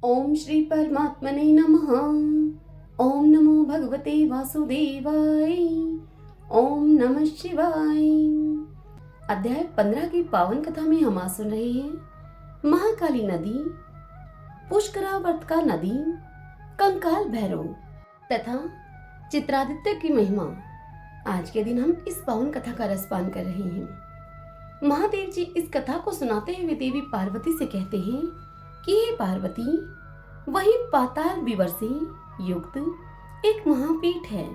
ओम श्री परमात्मने नमः। ओम नमो भगवते वासुदेवाय। ओम नमः शिवाय। अध्याय 15 की पावन कथा में हम आज सुन रहे हैं महाकाली नदी, पुष्करावर्त का नदी, कंकाल भैरव तथा चित्रादित्य की महिमा। आज के दिन हम इस पावन कथा का रसपान कर रहे हैं। महादेव जी इस कथा को सुनाते हुए देवी पार्वती से कहते हैं कि हे पार्वती, वही पाताल विवर से युक्त एक महापीठ है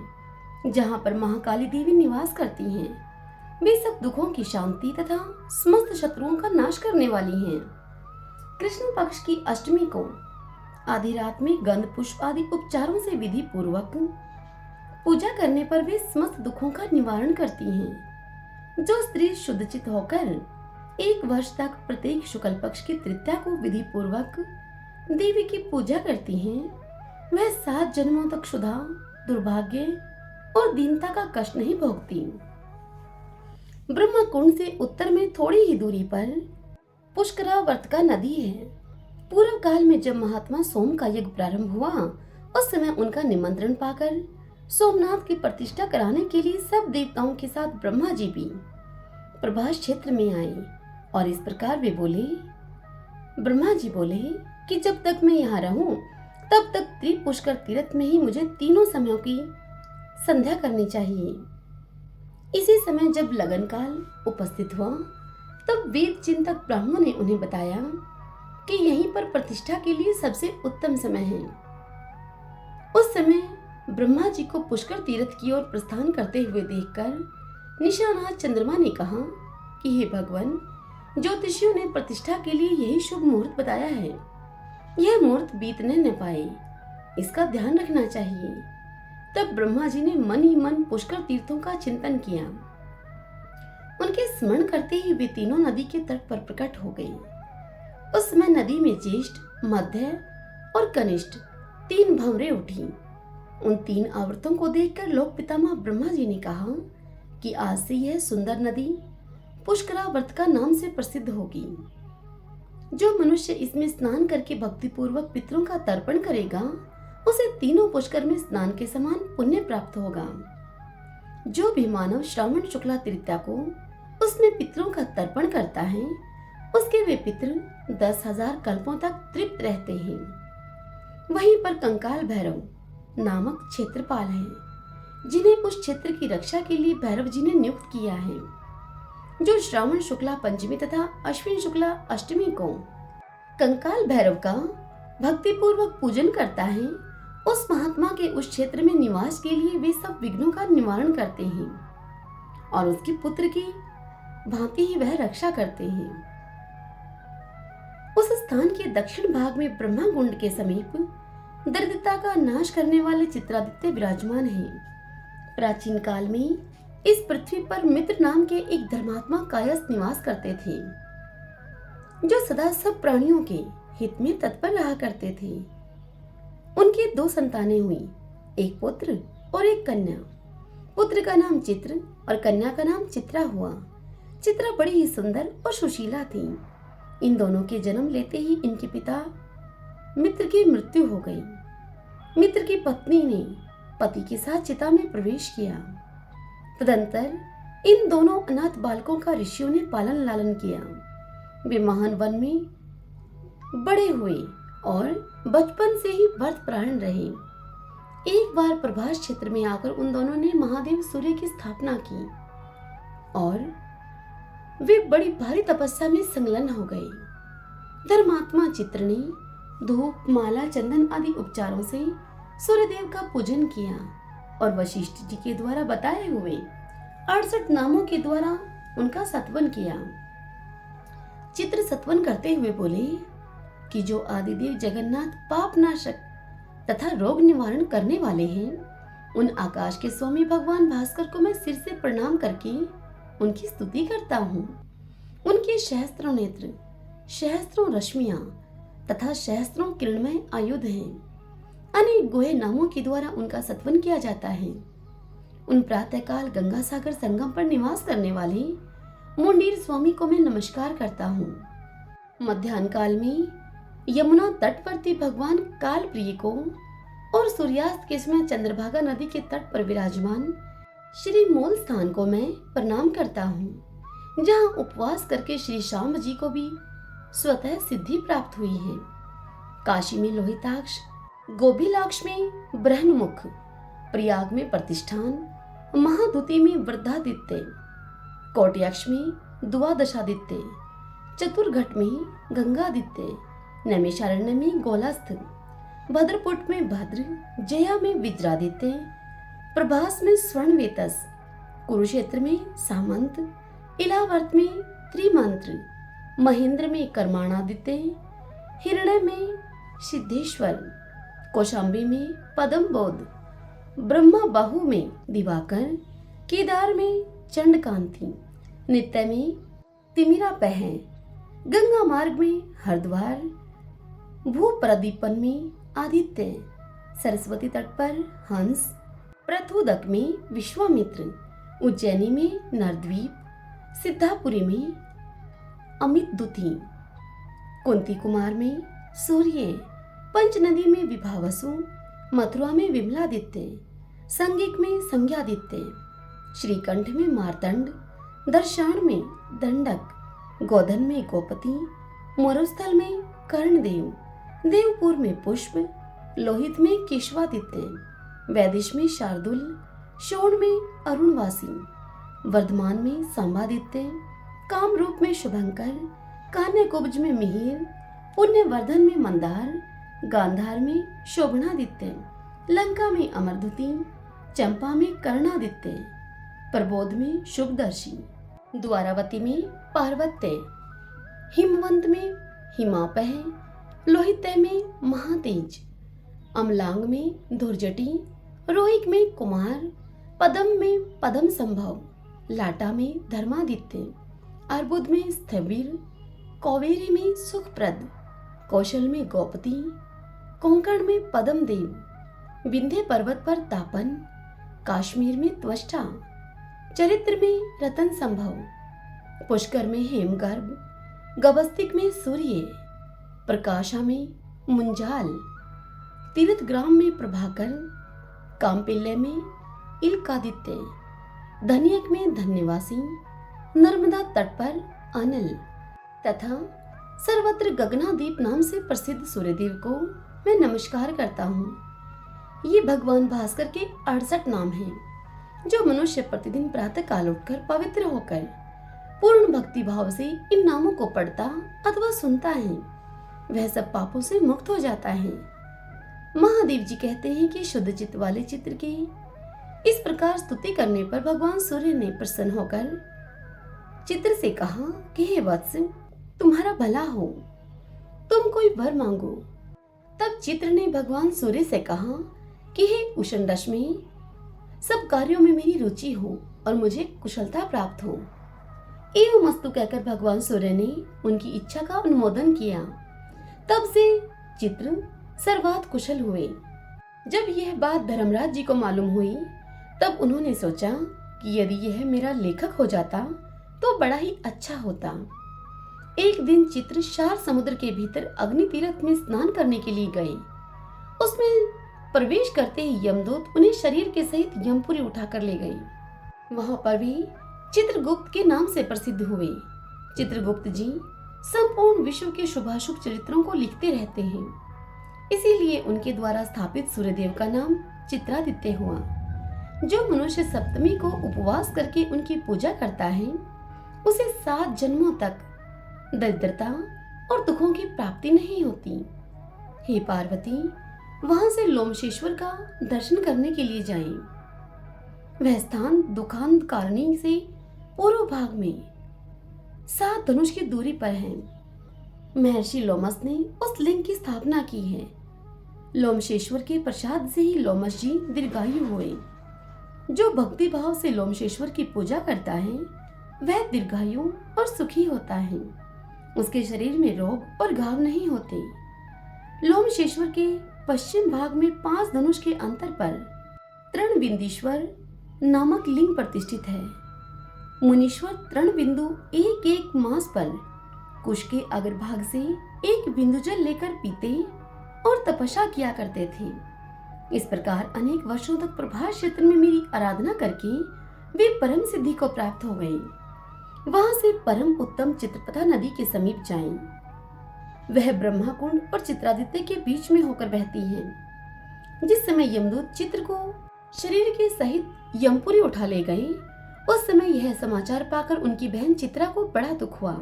जहाँ पर महाकाली देवी निवास करती हैं। वे सब दुखों की शांति तथा समस्त शत्रुओं का नाश करने वाली हैं। कृष्ण पक्ष की अष्टमी को आधी रात में गंध पुष्प आदि उपचारों से विधि पूर्वक पूजा करने पर वे समस्त दुखों का निवारण करती हैं। जो स्त्री शुद्धचित होकर 1 वर्ष तक प्रत्येक शुक्ल पक्ष की तृतीया को विधि पूर्वक देवी की पूजा करती हैं, वह 7 जन्मों तक क्षुधा, दुर्भाग्य और दीनता का कष्ट नहीं भोगती। ब्रह्म कुंड से उत्तर में थोड़ी ही दूरी पर पुष्करावर्त का नदी है। पूर्व काल में जब महात्मा सोम का यज्ञ प्रारंभ हुआ, उस समय उनका निमंत्रण पाकर सोमनाथ की प्रतिष्ठा कराने के लिए सब देवताओं के साथ ब्रह्मा जी भी प्रभास क्षेत्र में आए और इस प्रकार वे बोले। ब्रह्मा जी बोले कि जब तक मैं यहाँ रहूं तब तक त्रिपुष्कर तीर्थ में ही मुझे तीनों समयों की संध्या करनी चाहिए। इसी समय जब लगन काल उपस्थित हुआ तब वेद चिंतक ब्राह्मणों ने उन्हें बताया कि यहीं पर प्रतिष्ठा के लिए सबसे उत्तम समय है। उस समय ब्रह्मा जी को पुष्कर तीर्थ की ओर प्रस्थान करते हुए देखकर निशानाथ चंद्रमा ने कहा कि हे भगवान, ज्योतिषियों ने प्रतिष्ठा के लिए यही शुभ मुहूर्त बताया है। यह मुहूर्त बीतने न पाए, इसका ध्यान रखना चाहिए। तब ब्रह्मा जी ने मन ही मन पुष्कर तीर्थों का चिंतन किया। उनके स्मरण करते ही वे तीनों नदी के तट पर प्रकट हो गए। उस समय नदी में ज्येष्ठ, मध्य और कनिष्ठ 3 भंवरें उठी। उन 3 आवर्तों को देखकर लोक पितामह ब्रह्मा जी ने कहा कि आज से यह सुंदर नदी पुष्करावर्त का नाम से प्रसिद्ध होगी। जो मनुष्य इसमें स्नान करके भक्ति पूर्वक पितरों का तर्पण करेगा, उसे तीनों पुष्कर में स्नान के समान पुण्य प्राप्त होगा। जो भी मानव श्रावण शुक्ला तृतीया को उसमें पितरों का तर्पण करता है, उसके वे पितर 10,000 कल्पों तक तृप्त रहते हैं। वहीं पर कंकाल भैरव नामक क्षेत्रपाल हैं, जिन्हें उस क्षेत्र की रक्षा के लिए भैरव जी ने नियुक्त किया है। जो श्रावण शुक्ला पंचमी तथा अश्विन शुक्ला अष्टमी को कंकाल भैरव का भक्ति पूर्वक पूजन करता है, उस महात्मा के उस क्षेत्र में निवास के लिए वे सब विघ्नों का निवारण करते हैं और उसके पुत्र की भांति ही वह रक्षा करते हैं। उस स्थान के दक्षिण भाग में ब्रह्मा कुंड के समीप दरिद्रता का नाश करने वाले चित्रादित्य विराजमान हैं। प्राचीन काल में इस पृथ्वी पर मित्र नाम के एक धर्मात्मा कायस्थ निवास करते थे, जो सदा सब प्राणियों के हित में तत्पर रहा करते थे। उनके 2 संतानें हुई, एक पुत्र और एक कन्या। पुत्र का नाम चित्र और कन्या का नाम चित्रा हुआ। चित्रा बड़ी ही सुंदर और सुशीला थी। इन दोनों के जन्म लेते ही इनके पिता मित्र की मृत्यु हो गई। मित्र की पत्नी ने पति के साथ चिता में प्रवेश किया। तदंतर इन दोनों अनाथ बालकों का ऋषियों ने पालन लालन किया। वे महान वन में बड़े हुए और बचपन से ही व्रत प्राण रहे। एक बार प्रभास क्षेत्र में आकर उन दोनों ने महादेव सूर्य की स्थापना की और वे बड़ी भारी तपस्या में संलग्न हो गए। धर्मात्मा चित्र ने धूप, माला, चंदन आदि उपचारों से सूर्यदेव का पूजन किया और वशिष्ठ जी के द्वारा बताए हुए 68 नामों के द्वारा उनका सत्वन किया। चित्र सत्वन करते हुए बोले कि जो आदिदेव जगन्नाथ पाप नाशक तथा रोग निवारण करने वाले हैं, उन आकाश के स्वामी भगवान भास्कर को मैं सिर से प्रणाम करके उनकी स्तुति करता हूँ। उनके सहस्त्रों नेत्र, सहस्त्रों रश्मियां तथा सहस्त्रों किरणमय आयुध हैं। अनेक गुहे नामों के द्वारा उनका सत्वन किया जाता है। उन प्रातःकाल गंगा सागर संगम पर निवास करने वाले मुंडीर स्वामी को मैं नमस्कार करता हूँ। मध्याह्न काल में यमुना तटवर्ती भगवान काल प्रिय को और सूर्यास्त के समय चंद्रभागा नदी के तट पर विराजमान श्री मूल स्थान को मैं प्रणाम करता हूँ, जहाँ उपवास करके श्री श्याम जी को भी स्वतः सिद्धि प्राप्त हुई है। काशी में लोहिताक्ष, गोभिलाक्ष में ब्रह्ममुख, प्रयाग में प्रतिष्ठान, महादुति में वृद्धादित्य, कोट्याक्ष में द्वादशादित्य, चतुर्घट में गंगादित्य, नैमिषारण्य में गोलास्थ, भद्रपुट में भद्र, जया में विज्रादित्य, प्रभास में स्वर्णवेतस, कुरुक्षेत्र में सामंत, इलावर्त में त्रिमंत्र, महेंद्र में कर्माणादित्य, हिरण्य में सिद्धेश्वर, कौशाम्बी में पद्मबोध, ब्रह्मा बाहु में दिवाकर, केदार में चंडकांति, नित्य में तिमिरापह, गंगा मार्ग में हरिद्वार, भूप्रदीपन में आदित्य, सरस्वती तट पर हंस, प्रथुदक में विश्वामित्र, उज्जैनी में नरद्वीप, सिद्धापुरी में अमित दुति, कुंती कुमार में सूर्य, पंचनदी में विभावसु, मथुरा में विमलादित्य, संगिक में संज्ञादित्य, श्रीकंठ में मार्तंड, दर्शान में दंडक, गोधन में गोपति, मोरस्थल में कर्णदेव, देवपुर में पुष्प, लोहित में केशवादित्य, वैदिश में शार्दुल, शोण में अरुणवासी, वर्धमान में सांबादित्य, कामरूप में शुभंकर, कान्यकुब्ज में मिहिर, पुण्यवर्धन में मंदार, गांधार में शोभनादित्य, लंका में अमरधुति, चंपा में कर्णादित्य, प्रबोध में शुभदर्शी, द्वारावती में पार्वत्य, हिमवंत में हिमापह, लोहित्य में महातेज, अमलांग में धुर्जटी, रोहिक में कुमार, पदम में पदम संभव, लाटा में धर्मादित्य, अर्बुद में स्थविर, कौवेरी में सुखप्रद, कौशल में गोपति, कोंकण में पद्मदेव, विंध्य पर्वत पर तापन, काश्मीर में त्वष्टा, चरित्र में रतन संभव, पुष्कर में हेमगर्भ, गबस्तिक में सूर्य, प्रकाशा में मुंजाल, तीर्थग्राम में प्रभाकर, कामपिल्ले में इलकादित्य, धनियक में धन्यवासी, नर्मदा तट पर अनल तथा सर्वत्र गगनादीप नाम से प्रसिद्ध सूर्यदेव को मैं नमस्कार करता हूँ। ये भगवान भास्कर के 68 नाम हैं, जो मनुष्य प्रतिदिन प्रातः काल उठकर पवित्र होकर पूर्ण भक्ति भाव से इन नामों को पढ़ता अथवा सुनता है, वह सब पापों से मुक्त हो जाता है। महादेव जी कहते हैं कि शुद्ध चित्त वाले चित्र की इस प्रकार स्तुति करने पर भगवान सूर्य ने प्रसन्न होकर चित्र से कहा कि हे वत्स, तुम्हारा भला हो, तुम कोई वर मांगो। तब चित्र ने भगवान सूर्य से कहा कि हे उष्ण रश्मि, सब कार्यों में मेरी रुचि हो और मुझे कुशलता प्राप्त हो। एवं मस्तु कहकर भगवान सूर्य ने उनकी इच्छा का अनुमोदन किया। तब से चित्र सर्वात कुशल हुए। जब यह बात धर्मराज जी को मालूम हुई, तब उन्होंने सोचा कि यदि यह मेरा लेखक हो जाता तो बड़ा ही अच्छा होता। एक दिन चित्र शार समुद्र के भीतर अग्नि तीर्थ में स्नान करने के लिए गए। उसमें प्रवेश करते ही यमदूत उन्हें शरीर के सहित यमपुरी उठाकर ले गए। वहां पर भी चित्रगुप्त के नाम से प्रसिद्ध हुए। चित्रगुप्त जी संपूर्ण विश्व के शुभाशुभ चरित्रों को लिखते रहते हैं, इसीलिए उनके द्वारा स्थापित सूर्यदेव का नाम चित्रादित्य हुआ। जो मनुष्य सप्तमी को उपवास करके उनकी पूजा करता है, उसे 7 जन्मों तक दरिद्रता और दुखों की प्राप्ति नहीं होती। हे पार्वती, वहां से लोमशेश्वर का दर्शन करने के लिए जाएं। वह स्थान दुखांतकारणी से पूर्व भाग में 7 धनुष की दूरी पर है। महर्षि लोमस ने उस लिंग की स्थापना की है। लोमशेश्वर के प्रसाद से ही लोमस जी दीर्घायु हुए। जो भक्ति भाव से लोमशेश्वर की पूजा करता है, वह दीर्घायु और सुखी होता है। उसके शरीर में रोग और घाव नहीं होते। लोमशेश्वर के पश्चिम भाग में 5 धनुष के अंतर पर तृणबिंदीश्वर नामक लिंग प्रतिष्ठित है। मुनीश्वर तृणबिंदु एक मास पर कुश के अग्रभाग से एक बिंदु जल लेकर पीते और तपस्या किया करते थे। इस प्रकार अनेक वर्षों तक प्रभास क्षेत्र में मेरी आराधना करके वे परम सिद्धि को प्राप्त हो गए। वहां से परम उत्तम चित्रपथा नदी के समीप जाएं। वह ब्रह्मा कुंड और चित्रादित्य के बीच में होकर बहती है। जिस समय यमदूत चित्र को शरीर के सहित यमपुरी उठा ले गए, उस समय यह समाचार पाकर उनकी बहन चित्रा को बड़ा दुख हुआ।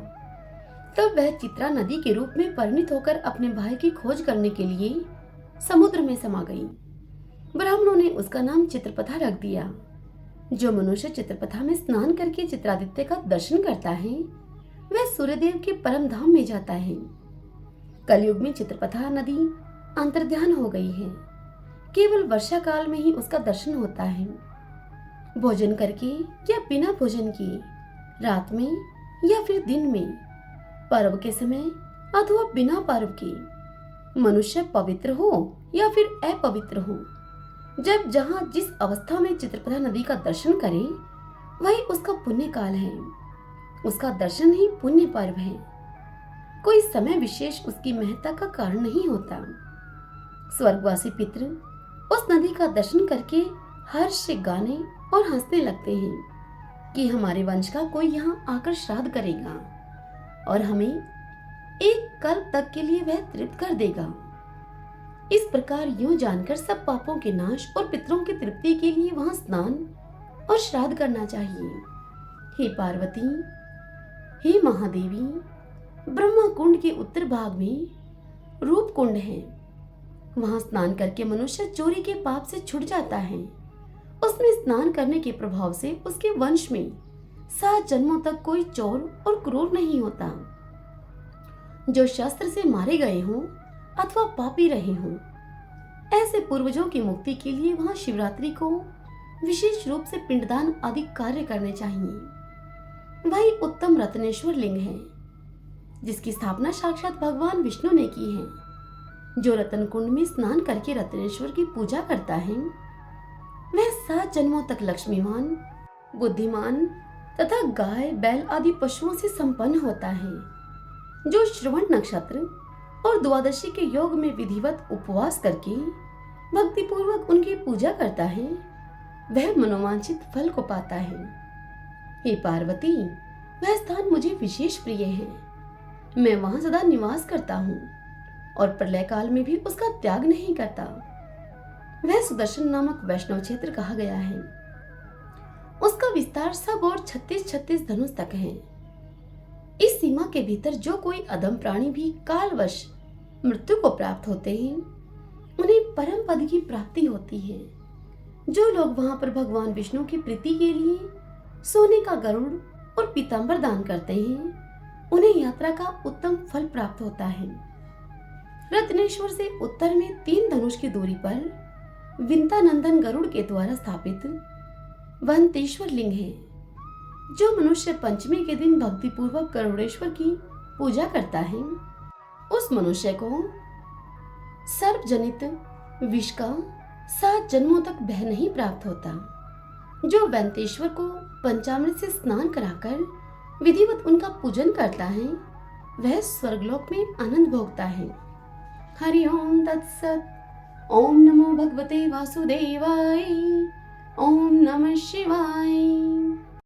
तब वह चित्रा नदी के रूप में परिणित होकर अपने भाई की खोज करने के लिए समुद्र में समा गई। ब्राह्मणों ने उसका नाम चित्रपथा रख दिया। जो मनुष्य चित्रपथा में स्नान करके चित्रादित्य का दर्शन करता है, वह सूर्यदेव के परम धाम में जाता है। कलयुग में चित्रपथा नदी अंतर्ध्यान हो गई है। केवल वर्षा काल में ही उसका दर्शन होता है। भोजन करके या बिना भोजन किए, रात में या फिर दिन में, पर्व के समय अथवा बिना पर्व के, मनुष्य पवित्र हो या फिर अपवित्र हो, जब जहां जिस अवस्था में चित्रपथा नदी का दर्शन करे, वही उसका पुण्य काल है। उसका दर्शन ही पुण्य पर्व है। कोई समय विशेष उसकी महत्ता का कारण नहीं होता। स्वर्गवासी पितृ उस नदी का दर्शन करके हर्ष से गाने और हंसने लगते हैं कि हमारे वंश का कोई यहाँ आकर श्राद्ध करेगा और हमें एक कल्प तक के लिए वह तृप्त कर देगा। इस प्रकार यूं जानकर सब पापों के नाश और पितरों की तृप्ति के लिए वहां स्नान और श्राद्ध करना चाहिए। हे पार्वती, हे महादेवी, ब्रह्मा कुंड के उत्तर भाग में रूप कुंड है। वहां स्नान करके मनुष्य चोरी के पाप से छूट जाता है। उसमें स्नान करने के प्रभाव से उसके वंश में 7 जन्मों तक कोई चोर और क्रूर नहीं होता। जो शस्त्र से मारे गए हों अथवा पापी रहे हों, ऐसे पूर्वजों की मुक्ति के लिए वहां शिवरात्रि को विशेष रूप से पिंडदान आदि कार्य करने चाहिए। वही उत्तम रत्नेश्वर लिंग है, जिसकी स्थापना साक्षात भगवान विष्णु ने की है। जो रतन कुंड में स्नान करके रत्नेश्वर की पूजा करता है, वह 7 जन्मों तक लक्ष्मीवान, बुद्धिमान तथा गाय बैल आदि पशुओं से संपन्न होता है। जो श्रवण नक्षत्र और द्वादशी के योग में विधिवत उपवास करके भक्ति पूर्वक उनकी पूजा करता है, वह मनोवांछित फल को पाता है। हे पार्वती, वह स्थान मुझे विशेष प्रिय है। मैं वहां सदा निवास करता हूँ और प्रलय काल में भी उसका त्याग नहीं करता। वह सुदर्शन नामक वैष्णव क्षेत्र कहा गया है। उसका विस्तार सब और 36 धनुष तक है। इस सीमा के भीतर जो कोई अधम प्राणी भी कालवश मृत्यु को प्राप्त होते हैं, उन्हें परम पद की प्राप्ति होती है। जो लोग वहां पर भगवान विष्णु की प्रीति के लिए सोने का गरुड़ और पीतांबर दान करते हैं, उन्हें यात्रा का उत्तम फल प्राप्त होता है। रत्नेश्वर से उत्तर में 3 धनुष की दूरी पर विंता नंदन गरुड़ के द्वारा स्थापित वंतेश्वर लिंग है। जो मनुष्य पंचमी के दिन भक्ति पूर्वक गरुड़ेश्वर की पूजा करता है, उस मनुष्य को सर्प जनित विष का 7 जन्मों तक भय नहीं प्राप्त होता। जो वंतेश्वर को पंचामृत से स्नान कराकर विधिवत उनका पूजन करता है, वह स्वर्गलोक में आनंद भोगता है। हरि ओम तत्सत। ओम नमो भगवते वासुदेवाय। ओम नमः शिवाय।